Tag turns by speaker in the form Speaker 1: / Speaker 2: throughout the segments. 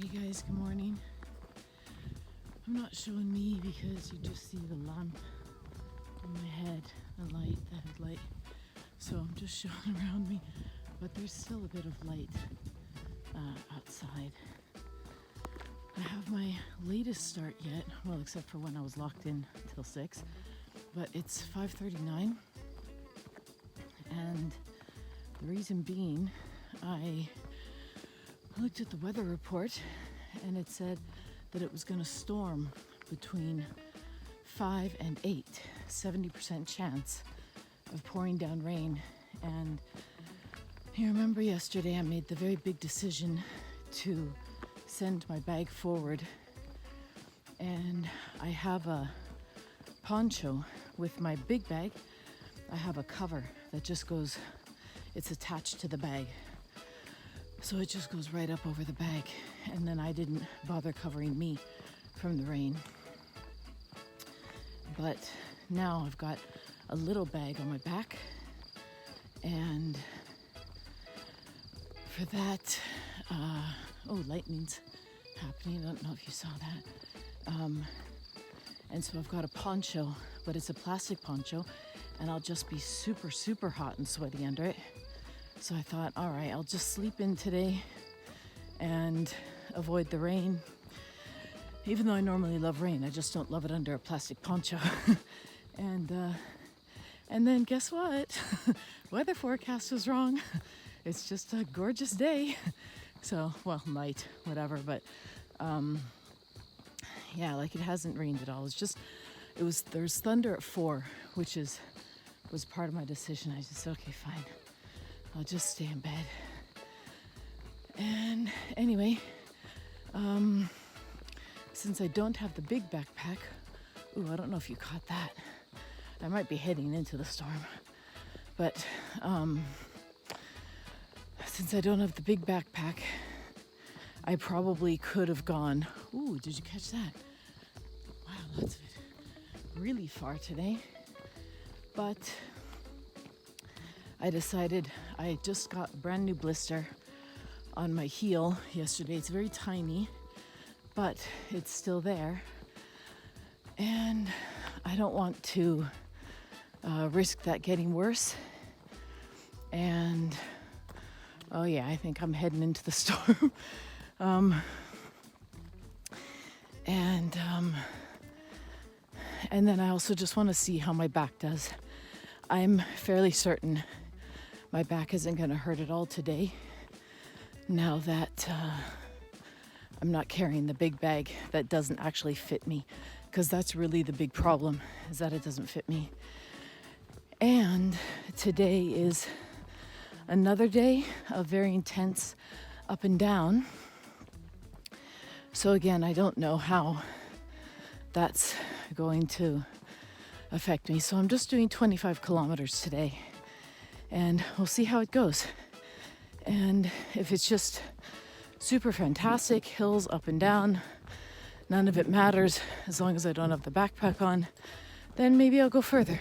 Speaker 1: Hey guys, good morning. I'm not showing me because you just see the lamp on my head, the headlight. So I'm just showing around me, but there's still a bit of light outside. I have my latest start yet, well, except for when I was locked in till 6, but it's 5:39. And the reason being, I looked at the weather report and it said that it was going to storm between 5 and 8, 70% chance of pouring down rain. And you remember yesterday I made the very big decision to send my bag forward, and I have a poncho with my big bag. I have a cover that just goes, it's attached to the bag. So it just goes right up over the bag, and then I didn't bother covering me from the rain. But now I've got a little bag on my back, and for that, lightning's happening. I don't know if you saw that. And so I've got a poncho, but it's a plastic poncho, and I'll just be super, super hot and sweaty under it. So I thought, all right, I'll just sleep in today and avoid the rain. Even though I normally love rain, I just don't love it under a plastic poncho. And then guess what? Weather forecast was wrong. It's just a gorgeous day. So, well, night, whatever. But yeah, like it hasn't rained at all. There's thunder at 4, which was part of my decision. I just said, okay, fine. I'll just stay in bed. And anyway, since I don't have the big backpack, I don't know if you caught that. I might be heading into the storm. But since I don't have the big backpack, I probably could have gone. Ooh, did you catch that? Wow, lots of it. Really far today. But I decided, I just got a brand new blister on my heel yesterday. It's very tiny, but it's still there. And I don't want to risk that getting worse. And, oh yeah, I think I'm heading into the storm. And then I also just want to see how my back does. I'm fairly certain my back isn't going to hurt at all today, now that I'm not carrying the big bag that doesn't actually fit me, because that's really the big problem, is that it doesn't fit me. And today is another day of very intense up and down. So again, I don't know how that's going to affect me. So I'm just doing 25 kilometers today, and we'll see how it goes. And if it's just super fantastic, hills up and down, none of it matters as long as I don't have the backpack on, then maybe I'll go further,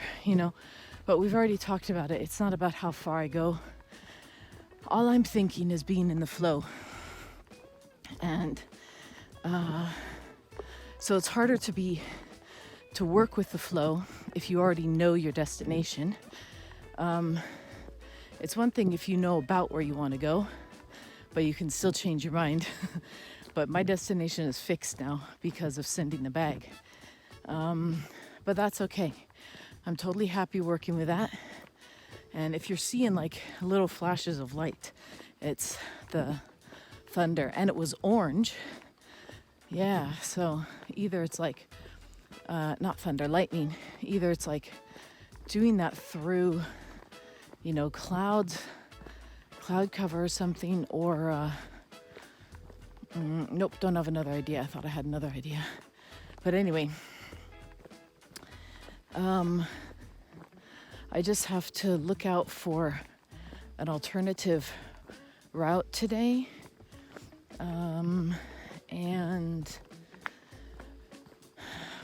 Speaker 1: But we've already talked about it. It's not about how far I go. All I'm thinking is being in the flow. And so it's harder to work with the flow if you already know your destination. It's one thing if you know about where you want to go, but you can still change your mind. But my destination is fixed now because of sending the bag. But that's okay. I'm totally happy working with that. And if you're seeing like little flashes of light, it's the thunder. And it was orange. Yeah, so either it's like, not thunder, lightning. Either it's like doing that through, cloud cover or something, or nope, don't have another idea. I thought I had another idea. But anyway, I just have to look out for an alternative route today. And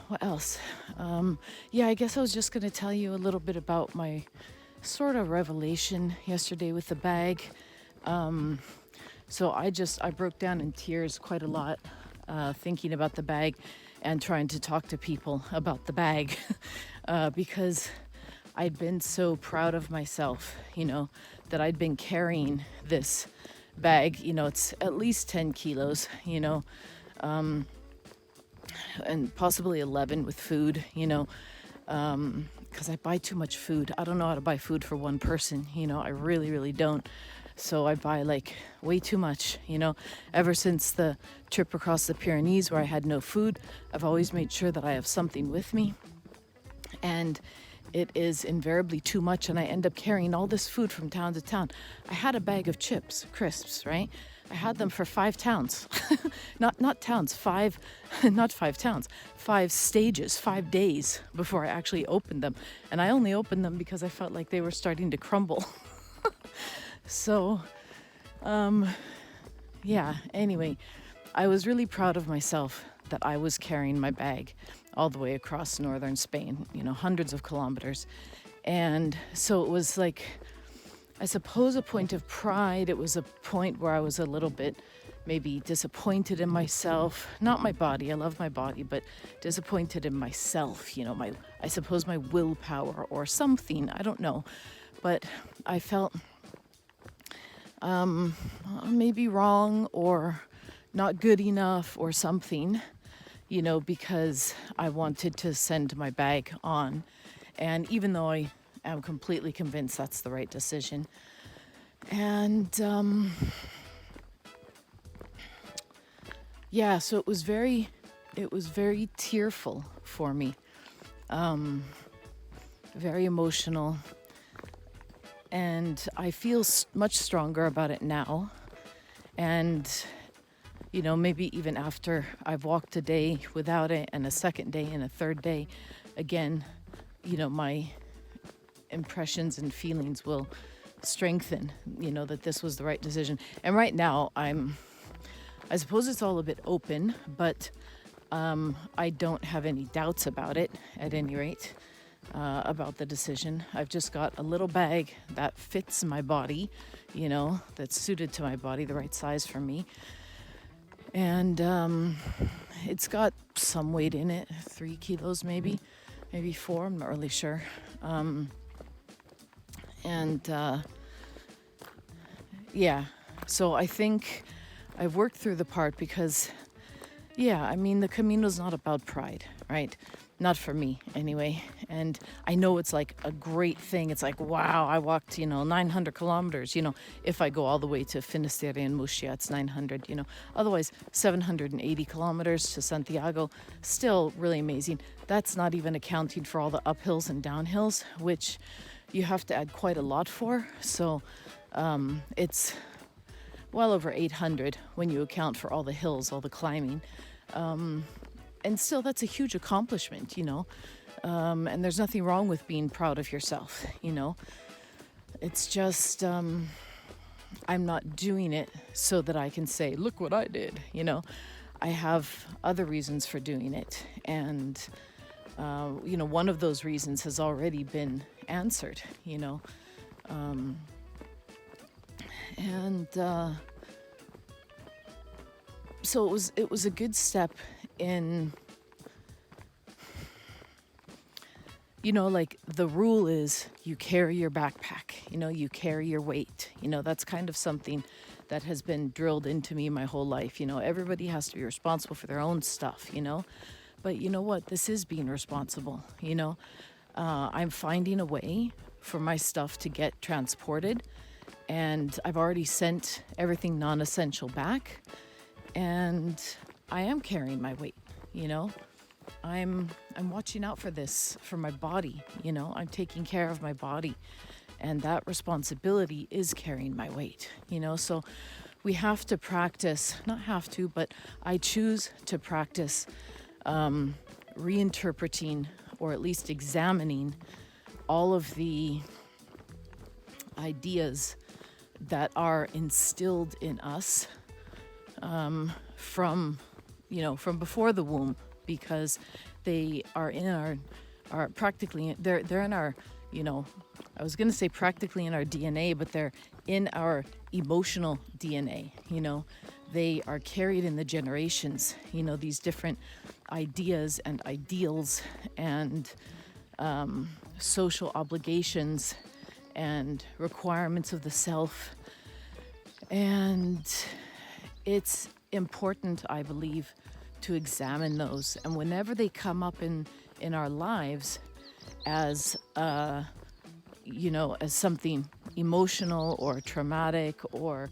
Speaker 1: what else? I guess I was just going to tell you a little bit about my sort of revelation yesterday with the bag. So I broke down in tears quite a lot, thinking about the bag and trying to talk to people about the bag because I'd been so proud of myself, that I'd been carrying this bag. It's at least 10 kilos, and possibly 11 with food, because I buy too much food. I don't know how to buy food for one person, I really, really don't. So I buy like way too much, Ever since the trip across the Pyrenees where I had no food, I've always made sure that I have something with me. And it is invariably too much, and I end up carrying all this food from town to town. I had a bag of chips, crisps, right? I had them for 5 towns. not towns, 5, not 5 towns, 5 stages, 5 days before I actually opened them. And I only opened them because I felt like they were starting to crumble. So, anyway, I was really proud of myself that I was carrying my bag all the way across northern Spain, hundreds of kilometers. And so it was like, I suppose, a point of pride. It was a point where I was a little bit maybe disappointed in myself, not my body, I love my body, but disappointed in myself, I suppose my willpower or something, I don't know. But I felt maybe wrong or not good enough or something, because I wanted to send my bag on. And even though I am completely convinced that's the right decision. And so it was very tearful for me, very emotional. And I feel much stronger about it now. And, maybe even after I've walked a day without it and a second day and a third day, again, my impressions and feelings will strengthen, that this was the right decision. And right now I suppose it's all a bit open, but I don't have any doubts about it, at any rate. About the decision. I've just got a little bag that fits my body, that's suited to my body, the right size for me. And it's got some weight in it, 3 kilos maybe 4, I'm not really sure. So I think I've worked through the part because, the Camino's not about pride, right? Not for me, anyway. And I know it's like a great thing. It's like, wow, I walked, 900 kilometers. If I go all the way to Finisterre and Murcia, it's 900, Otherwise, 780 kilometers to Santiago, still really amazing. That's not even accounting for all the uphills and downhills, which you have to add quite a lot for. So it's well over 800 when you account for all the hills, all the climbing. And still, that's a huge accomplishment, and there's nothing wrong with being proud of yourself, It's just, I'm not doing it so that I can say, look what I did, I have other reasons for doing it. And, one of those reasons has already been answered, so it was a good step in, like the rule is you carry your backpack, you carry your weight, that's kind of something that has been drilled into me my whole life. Everybody has to be responsible for their own stuff, but you know what, this is being responsible, I'm finding a way for my stuff to get transported, and I've already sent everything non-essential back, and I am carrying my weight, I'm watching out for this, for my body, I'm taking care of my body, and that responsibility is carrying my weight, so we have to practice, not have to, but I choose to practice reinterpreting, or at least examining, all of the ideas that are instilled in us from before the womb, because they are in our practically, they're in our I was going to say practically in our DNA, but they're in our emotional DNA. They are carried in the generations, these different ideas and ideals and social obligations and requirements of the self. And it's important, I believe, to examine those. And whenever they come up in our lives as, as something emotional or traumatic or,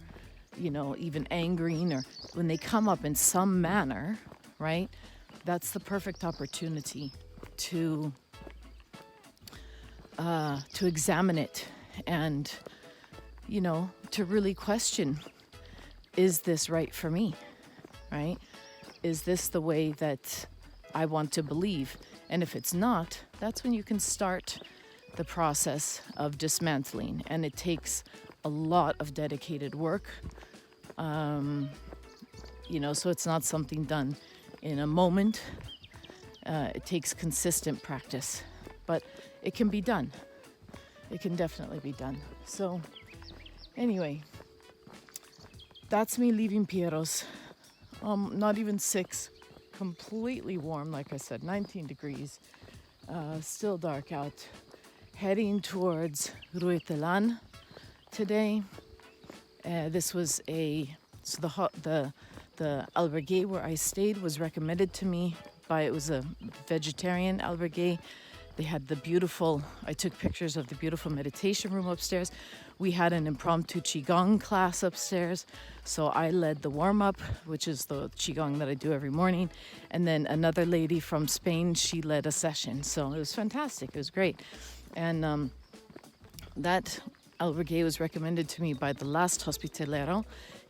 Speaker 1: even angering, or when they come up in some manner, right? That's the perfect opportunity to examine it and, to really question, is this right for me, right? Is this the way that I want to believe? And if it's not, that's when you can start the process of dismantling. And it takes a lot of dedicated work, so it's not something done in a moment. It takes consistent practice, but it can be done. It can definitely be done. So anyway, that's me leaving Pieros. Not even 6, completely warm, like I said, 19 degrees, still dark out. Heading towards Ruitelan today. This was the albergue where I stayed was recommended to me it was a vegetarian albergue. They had I took pictures of the beautiful meditation room upstairs. We had an impromptu Qigong class upstairs. So I led the warm-up, which is the Qigong that I do every morning. And then another lady from Spain, she led a session. So it was fantastic. It was great. And that albergue was recommended to me by the last hospitalero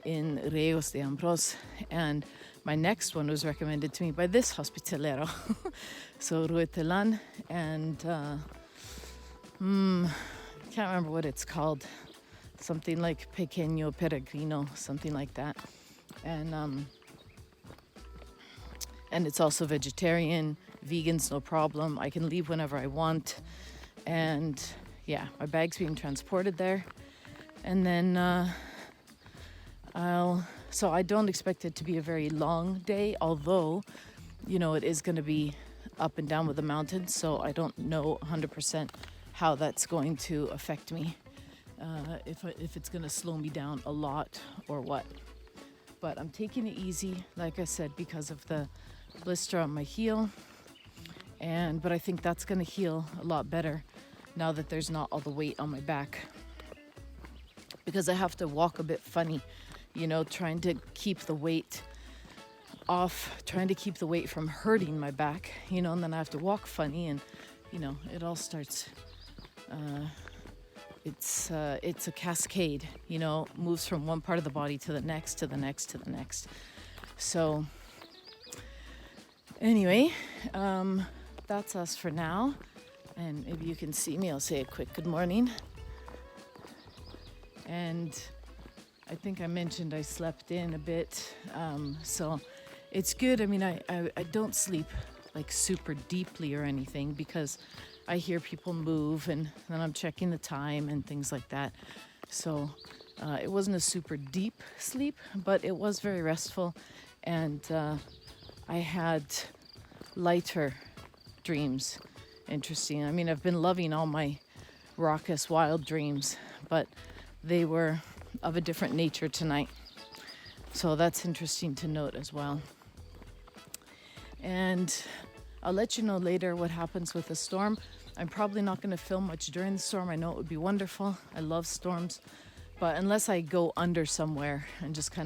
Speaker 1: in Reos de Ambros. And my next one was recommended to me by this hospitalero. So Ruitelan, and can't remember what it's called. Something like Pequeño Peregrino, something like that. And it's also vegetarian, vegans, no problem. I can leave whenever I want. And yeah, my bag's being transported there. And then so I don't expect it to be a very long day, although, it is going to be up and down with the mountains. So I don't know 100% how that's going to affect me, if it's going to slow me down a lot or what. But I'm taking it easy, like I said, because of the blister on my heel. But I think that's going to heal a lot better now that there's not all the weight on my back. Because I have to walk a bit funny, trying to keep the weight off, trying to keep the weight from hurting my back, and then I have to walk funny, and, it all starts, it's a cascade, moves from one part of the body to the next, to the next, to the next. So anyway, that's us for now. And maybe you can see me. I'll say a quick good morning. And I think I mentioned I slept in a bit. So it's good. I mean, I don't sleep like super deeply or anything because I hear people move and then I'm checking the time and things like that. So it wasn't a super deep sleep, but it was very restful. And I had lighter dreams. Interesting. I mean, I've been loving all my raucous, wild dreams, but they were of a different nature tonight. So that's interesting to note as well. And I'll let you know later what happens with the storm. I'm probably not going to film much during the storm. I know it would be wonderful. I love storms. But unless I go under somewhere and just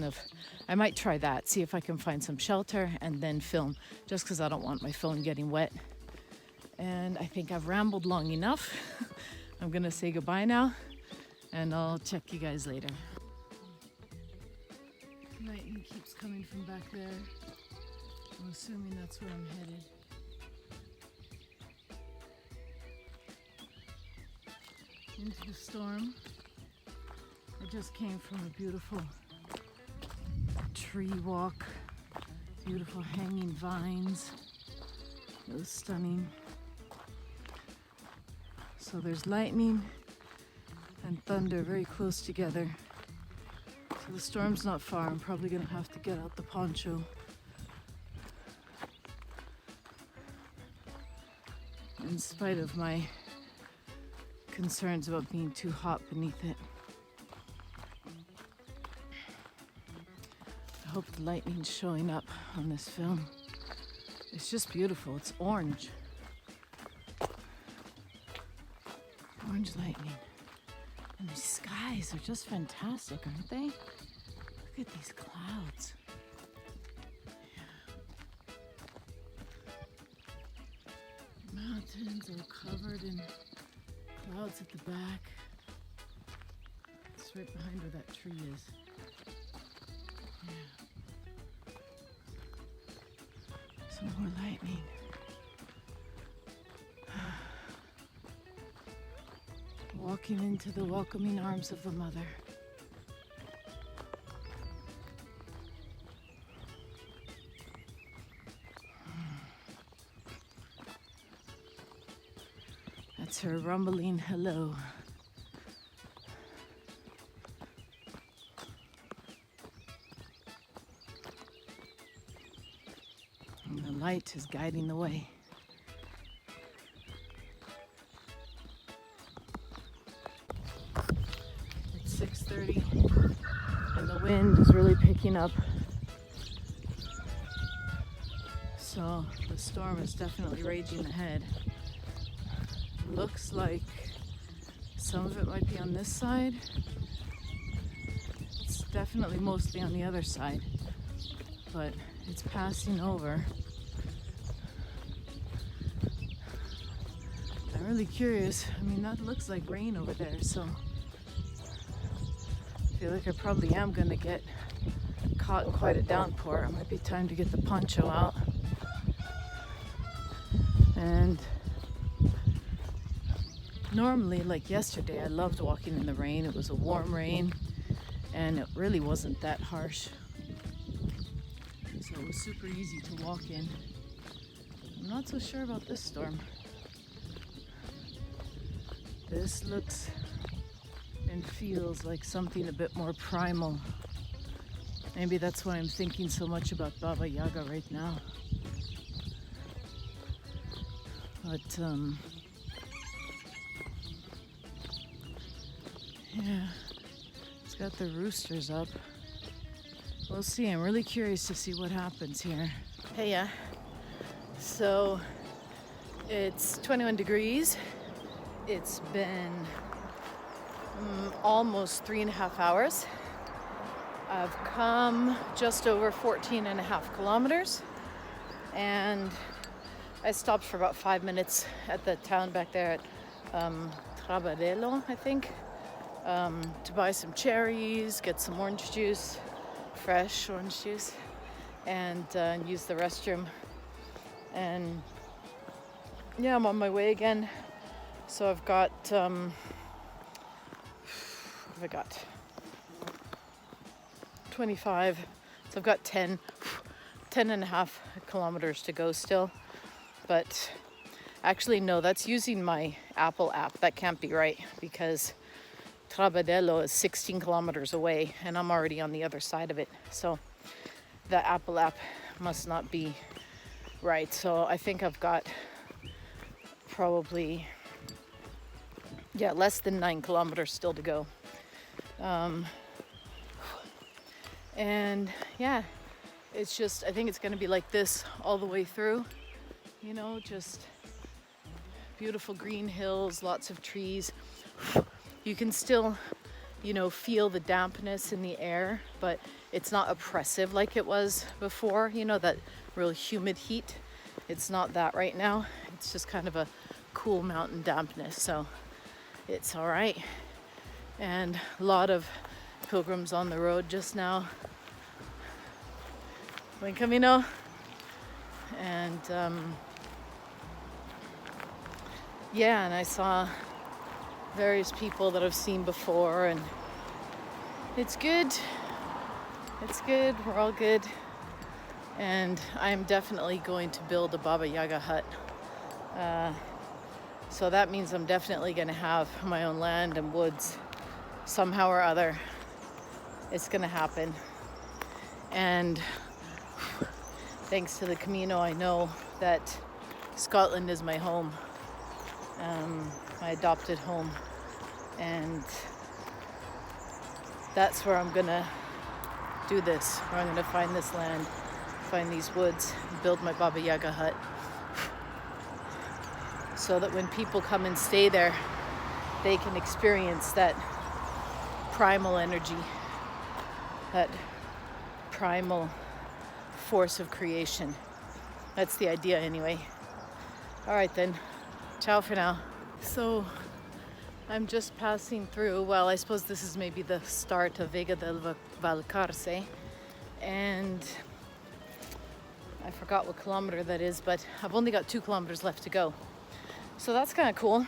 Speaker 1: I might try that, see if I can find some shelter and then film, just because I don't want my phone getting wet. And I think I've rambled long enough. I'm going to say goodbye now, and I'll check you guys later. Lightning keeps coming from back there. I'm assuming that's where I'm headed. Into the storm. I just came from a beautiful tree walk, beautiful hanging vines. It was stunning. So So there's lightning and thunder very close together. So the storm's not far. I'm probably gonna have to get out the poncho. In spite of my concerns about being too hot beneath it. I hope the lightning's showing up on this film. It's just beautiful. It's orange. Orange lightning. And the skies are just fantastic, aren't they? Look at these clouds. Yeah. Mountains are covered in clouds at the back. It's right behind where that tree is. Yeah. Some more lightning. Walking into the welcoming arms of the mother. That's her rumbling hello. And the light is guiding the way. It's 6:30 and the wind is really picking up. So the storm is definitely raging ahead. Looks like some of it might be on this side. It's definitely mostly on the other side, but it's passing over. I'm really curious. I mean, that looks like rain over there, so I feel like I probably am gonna get caught in quite a downpour. It might be time to get the poncho out. And normally, like yesterday, I loved walking in the rain. It was a warm rain and it really wasn't that harsh. So it was super easy to walk in. I'm not so sure about this storm. This looks and feels like something a bit more primal. Maybe that's why I'm thinking so much about Baba Yaga right now. But yeah, it's got the roosters up. We'll see. I'm really curious to see what happens here. Hey, yeah. So it's 21 degrees. It's been almost 3.5 hours. I've come just over 14.5 kilometers, and I stopped for about 5 minutes at the town back there at Trabadelo, I think, to buy some cherries, get some orange juice, fresh orange juice, and use the restroom. And yeah, I'm on my way again. So I've got, what have I got? 25. So I've got 10.5 kilometers to go still. But actually, no, that's using my Apple app. That can't be right because Trabadelo is 16 kilometers away and I'm already on the other side of it. So the Apple app must not be right. So I think I've got probably, less than 9 kilometers still to go. And yeah, it's just, I think it's going to be like this all the way through. You know, just beautiful green hills, lots of trees. You can still, feel the dampness in the air, but it's not oppressive like it was before, that real humid heat. It's not that right now. It's just kind of a cool mountain dampness, so it's all right. And a lot of pilgrims on the road just now. On Camino. And and I saw various people that I've seen before, and it's good. It's good. We're all good. And I'm definitely going to build a Baba Yaga hut. So that means I'm definitely going to have my own land and woods somehow or other. It's going to happen. And thanks to the Camino, I know that Scotland is my home, my adopted home. And that's where I'm going to do this, where I'm going to find this land, find these woods, build my Baba Yaga hut, so that when people come and stay there, they can experience that primal energy, that primal force of creation. That's the idea anyway. All right then, ciao for now. So I'm just passing through, well, I suppose this is maybe the start of Vega del Valcarce, and I forgot what kilometer that is, but I've only got 2 kilometers left to go. So that's kind of cool.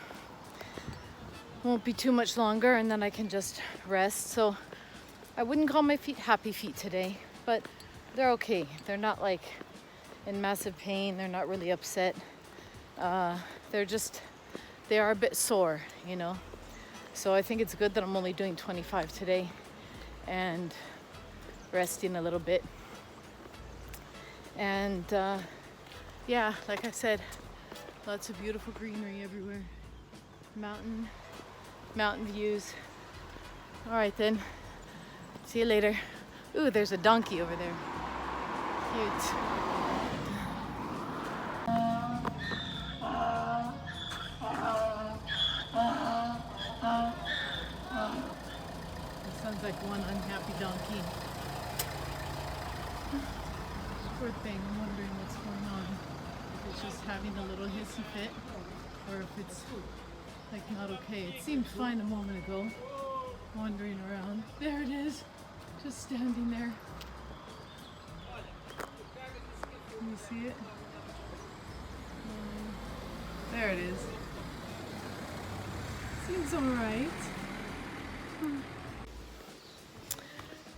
Speaker 1: Won't be too much longer and then I can just rest. So I wouldn't call my feet happy feet today, but they're okay. They're not like in massive pain. They're not really upset. They are a bit sore, you know. So I think it's good that I'm only doing 25 today and resting a little bit. And yeah, like I said, lots of beautiful greenery everywhere. Mountain views. All right then, see you later. Ooh, there's a donkey over there. Cute. That sounds like one unhappy donkey. Poor thing, I'm wondering what's going on. If it's just having a little hissy fit, or if it's like not okay. It seemed fine a moment ago, wandering around. There it is, just standing there. Can you see it? There it is. Seems alright.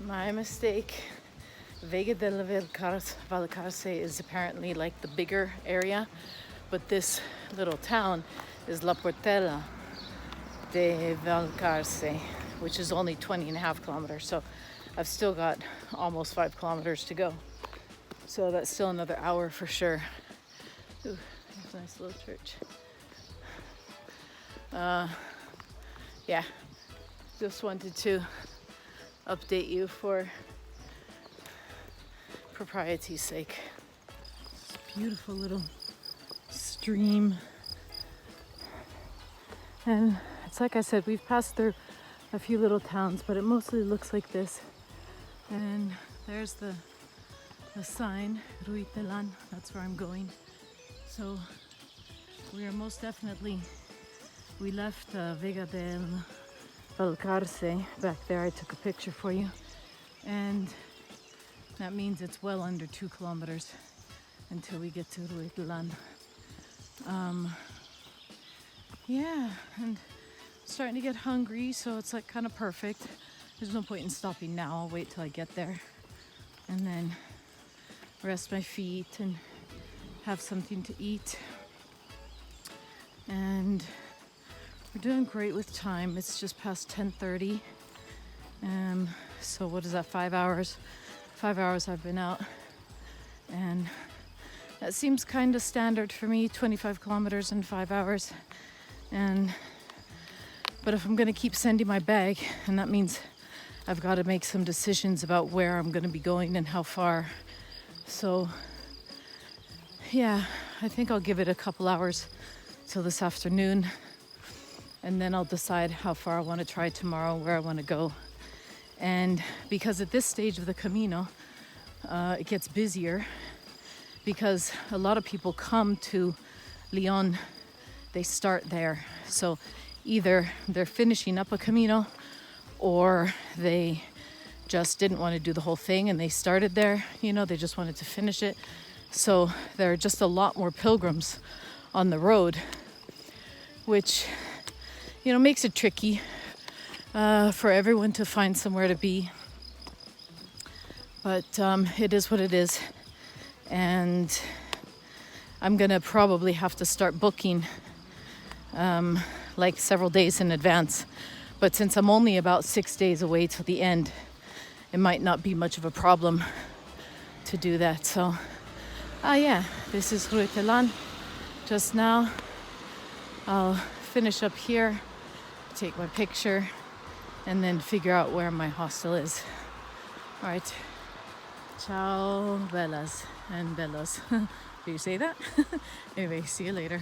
Speaker 1: My mistake. Vega del Valcarce is apparently like the bigger area, but this little town is La Portela de Valcarce, which is only 20.5 kilometers. So I've still got almost 5 kilometers to go. So that's still another hour for sure. Ooh, there's a nice little church. Yeah, just wanted to update you for propriety's sake. This beautiful little stream. And it's like I said, we've passed through a few little towns, but it mostly looks like this. And there's the sign, Ruitelan, that's where I'm going. So we are most definitely, we left Vega del Valcarce back there. I took a picture for you. And that means it's well under 2 kilometers until we get to Ruitelan. Yeah, and starting to get hungry, so it's like kind of perfect. There's no point in stopping now. I'll wait till I get there and then rest my feet and have something to eat. And we're doing great with time. It's just past 10:30. So what is that, 5 hours? 5 hours I've been out. And that seems kind of standard for me, 25 kilometers in 5 hours. But if I'm going to keep sending my bag, and that means I've got to make some decisions about where I'm going to be going and how far. So yeah, I think I'll give it a couple hours till this afternoon, and then I'll decide how far I want to try tomorrow, where I want to go. And because at this stage of the Camino, it gets busier because a lot of people come to Leon, they start there. So either they're finishing up a Camino or they just didn't want to do the whole thing and they started there, you know, they just wanted to finish it. So there are just a lot more pilgrims on the road, which, you know, makes it tricky for everyone to find somewhere to be. But it is what it is. And I'm gonna probably have to start booking like several days in advance. But since I'm only about 6 days away till the end, it might not be much of a problem to do that. So, yeah, this is Ruitelan. Just now, I'll finish up here, take my picture, and then figure out where my hostel is. All right. Ciao, bellas and bellos. Do you say that? Anyway, see you later.